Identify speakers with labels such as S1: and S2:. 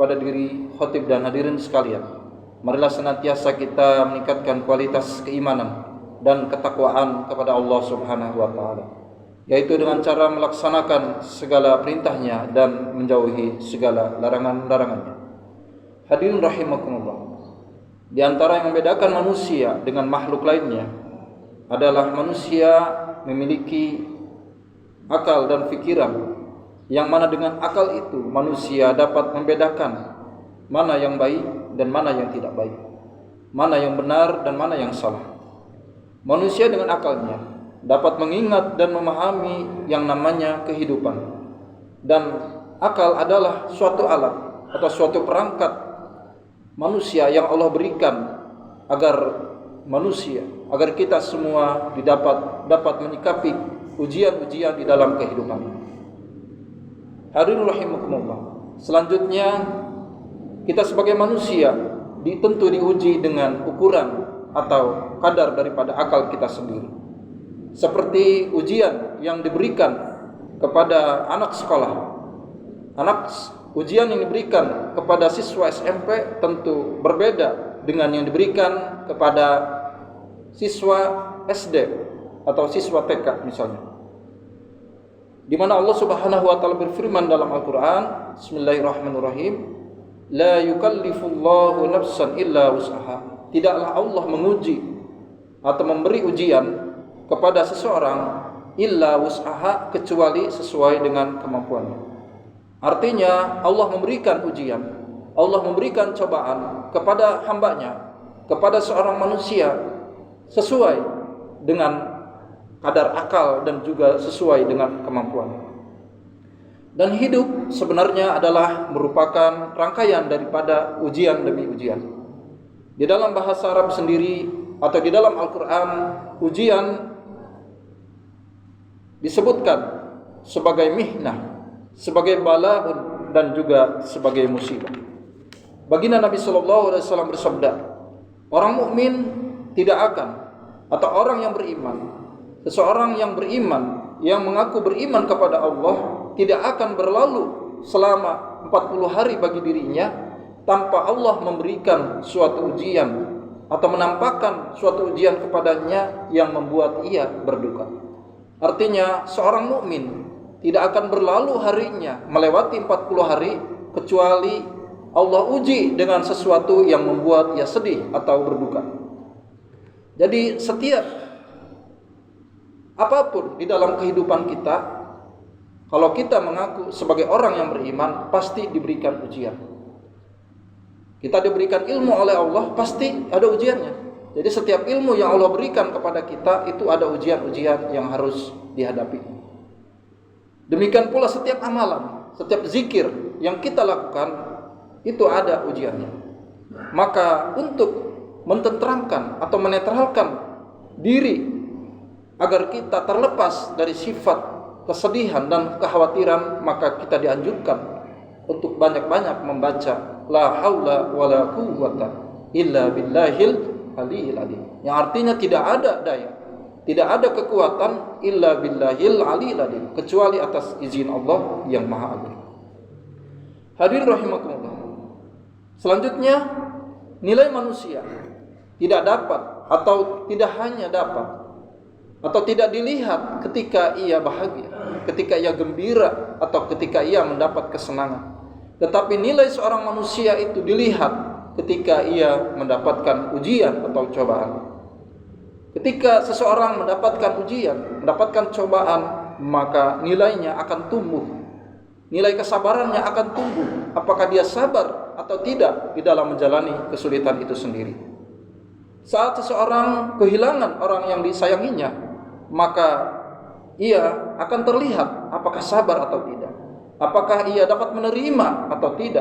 S1: kepada diri khatib dan hadirin sekalian, marilah senantiasa kita meningkatkan kualitas keimanan dan ketakwaan kepada Allah Subhanahu wa taala, yaitu dengan cara melaksanakan segala perintahnya dan menjauhi segala larangan-larangannya. Hadirin rahimakumullah, di antara yang membedakan manusia dengan makhluk lainnya adalah manusia memiliki akal dan pikiran, yang mana dengan akal itu manusia dapat membedakan mana yang baik dan mana yang tidak baik, mana yang benar dan mana yang salah. Manusia dengan akalnya dapat mengingat dan memahami yang namanya kehidupan, dan akal adalah suatu alat atau suatu perangkat manusia yang Allah berikan agar kita semua dapat menyikapi ujian-ujian di dalam kehidupan. Hadirin rahimakumullah, selanjutnya kita sebagai manusia tentu diuji dengan ukuran atau kadar daripada akal kita sendiri, seperti ujian yang diberikan kepada anak sekolah. Ujian yang diberikan kepada siswa SMP tentu berbeda dengan yang diberikan kepada siswa SD atau siswa TK misalnya, di mana Allah Subhanahu wa taala berfirman dalam Al-Qur'an, Bismillahirrahmanirrahim, la yukallifullahu nafsan illa wus'aha. Tidaklah Allah menguji atau memberi ujian kepada seseorang illa wus'aha, kecuali sesuai dengan kemampuannya. Artinya Allah memberikan ujian, Allah memberikan cobaan kepada hambanya, kepada seorang manusia sesuai dengan kadar akal dan juga sesuai dengan kemampuan. Dan hidup sebenarnya adalah merupakan rangkaian daripada ujian demi ujian. Di dalam bahasa Arab sendiri atau di dalam Al-Quran, ujian disebutkan sebagai mihnah, sebagai bala'un, dan juga sebagai musibah. Baginda Nabi SAW bersabda, orang mukmin tidak akan, atau orang yang beriman, seseorang yang beriman, yang mengaku beriman kepada Allah, tidak akan berlalu selama 40 hari bagi dirinya tanpa Allah memberikan suatu ujian atau menampakkan suatu ujian kepadanya yang membuat ia berduka. Artinya seorang mukmin tidak akan berlalu harinya melewati 40 hari kecuali Allah uji dengan sesuatu yang membuat ia sedih atau berduka. Jadi setiap apapun di dalam kehidupan kita, kalau kita mengaku sebagai orang yang beriman, pasti diberikan ujian. Kita diberikan ilmu oleh Allah, pasti ada ujiannya. Jadi setiap ilmu yang Allah berikan kepada kita itu ada ujian-ujian yang harus dihadapi. Demikian pula setiap amalan, setiap zikir yang kita lakukan itu ada ujiannya. Maka untuk mententeramkan atau menetralkan diri agar kita terlepas dari sifat kesedihan dan kekhawatiran, maka kita dianjurkan untuk banyak-banyak membaca la haula wala quwwata illa billahil aliyil azim, yang artinya tidak ada daya, tidak ada kekuatan illa billahil aliyil azim, kecuali atas izin Allah yang maha agung. Hadirin rahimakumullah, selanjutnya nilai manusia tidak dapat atau tidak hanya dapat atau tidak dilihat ketika ia bahagia, ketika ia gembira, atau ketika ia mendapat kesenangan. Tetapi nilai seorang manusia itu dilihat ketika ia mendapatkan ujian atau cobaan. Ketika seseorang mendapatkan ujian, mendapatkan cobaan, maka nilainya akan tumbuh. Nilai kesabarannya akan tumbuh. Apakah dia sabar atau tidak di dalam menjalani kesulitan itu sendiri. Saat seseorang kehilangan orang yang disayanginya, maka ia akan terlihat apakah sabar atau tidak, apakah ia dapat menerima atau tidak